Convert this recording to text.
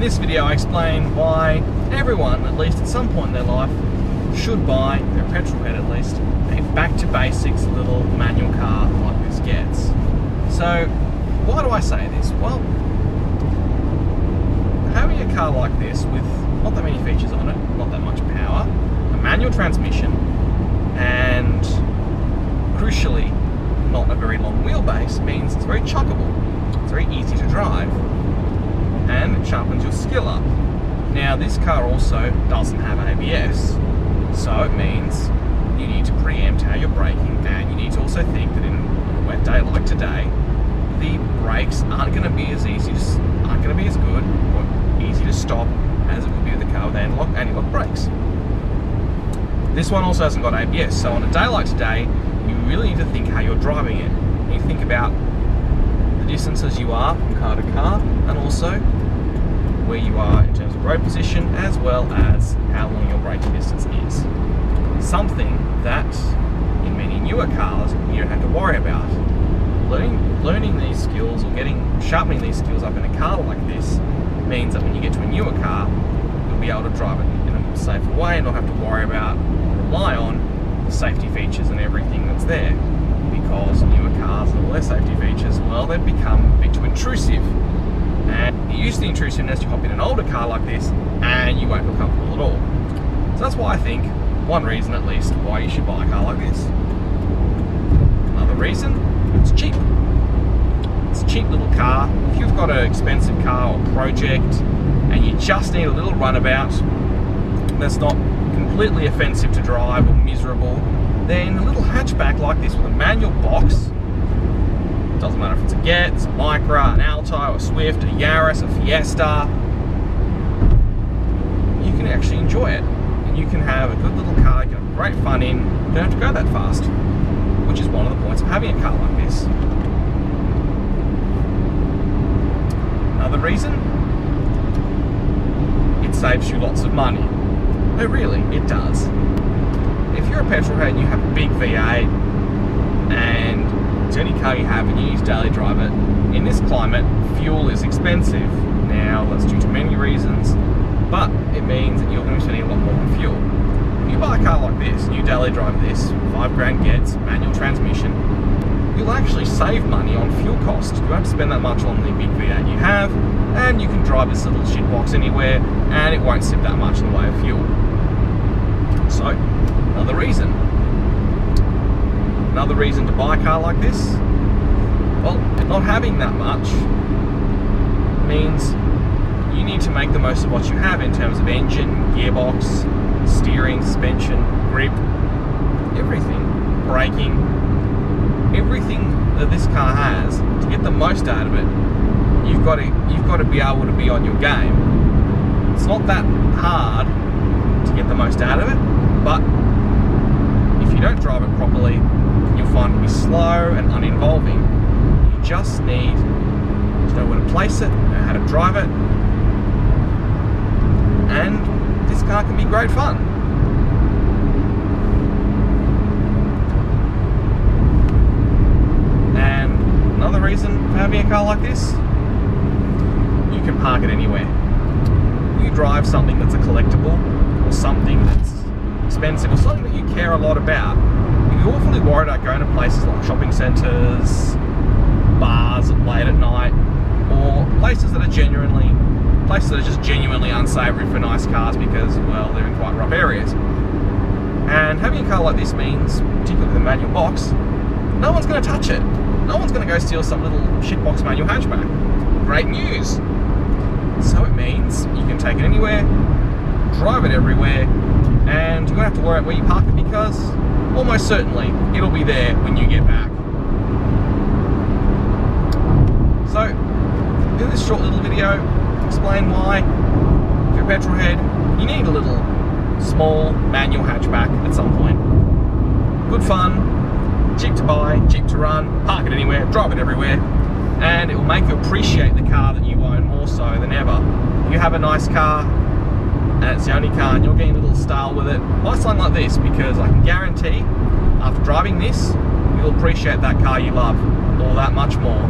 In this video I explain why everyone, at least at some point in their life, should buy, their petrol head at least, a back to basics little manual car like this gets. So why do I say this? Well, having a car like this with not that many features on it, not that much power, a manual transmission, and crucially not a very long wheelbase means it's very chuggable, it's very easy to drive, and it sharpens your skill up. Now this car also doesn't have ABS, so it means you need to preempt how you're braking, and you need to also think that in a wet day like today, the brakes aren't going to be as good or easy to stop as it would be with a car with anti-lock brakes. This one also hasn't got ABS, so on a day like today, you really need to think how you're driving it. You need to think about the distances you are from car to car, and also where you are in terms of road position, as well as how long your braking distance is. Something that in many newer cars you don't have to worry about. Learning these skills or sharpening these skills up in a car like this means that when you get to a newer car, you'll be able to drive it in a safer way and not have to worry about or rely on the safety features and everything that's there. Because newer cars and all their safety features, well, they've become a bit too intrusive. And you use the intrusiveness, you hop in an older car like this and you won't feel comfortable at all. So that's why I think, one reason at least, why you should buy a car like this. Another reason, it's cheap. It's a cheap little car. If you've got an expensive car or project and you just need a little runabout that's not completely offensive to drive or miserable, then a little hatchback like this with a manual box, doesn't matter if it's a Getz, a Micra, an Alto, a Swift, a Yaris, a Fiesta, you can actually enjoy it. And you can have a good little car, you can have great fun in, you don't have to go that fast, which is one of the points of having a car like this. Another reason, it saves you lots of money. No, really, it does. If you're a petrol head and you have a big V8 and it's the only car you have and you use daily drive it, in this climate, fuel is expensive. Now, that's due to many reasons, but it means that you're going to be spending a lot more on fuel. If you buy a car like this, and you daily drive this, 5 grand Getz, manual transmission, you'll actually save money on fuel cost. You won't spend that much on the big V8 you have, and you can drive this little shitbox anywhere, and it won't sip that much in the way of fuel. So, another reason to buy a car like this, well, not having that much means you need to make the most of what you have in terms of engine, gearbox, steering, suspension, grip, everything, braking, everything that this car has. To get the most out of it, you've got to be able to be on your game. It's not that hard to get the most out of it, but if you don't drive it properly, you'll find it to be slow and uninvolving. You just need to know where to place it, know how to drive it, and this car can be great fun. And another reason for having a car like this, you can park it anywhere. You drive something that's a collectible, or something that's expensive, or something that you care a lot about, if you're awfully worried about going to places like shopping centres, bars late at night, or places that are just genuinely unsavoury for nice cars because, well, they're in quite rough areas. And having a car like this means, particularly with a manual box, no one's going to touch it. No one's going to go steal some little shitbox manual hatchback. Great news! So it means you can take it anywhere, drive it everywhere, and you won't have to worry about where you park it because almost certainly it'll be there when you get back. So, in this short little video, explain why, if you're a petrol head, you need a little small manual hatchback at some point. Good fun, cheap to buy, cheap to run, park it anywhere, drive it everywhere, and it will make you appreciate the car that you own more so than ever. If you have a nice car, and it's the only car and you're getting a little style with it, buy something like this, because I can guarantee after driving this, you'll appreciate that car you love all that much more.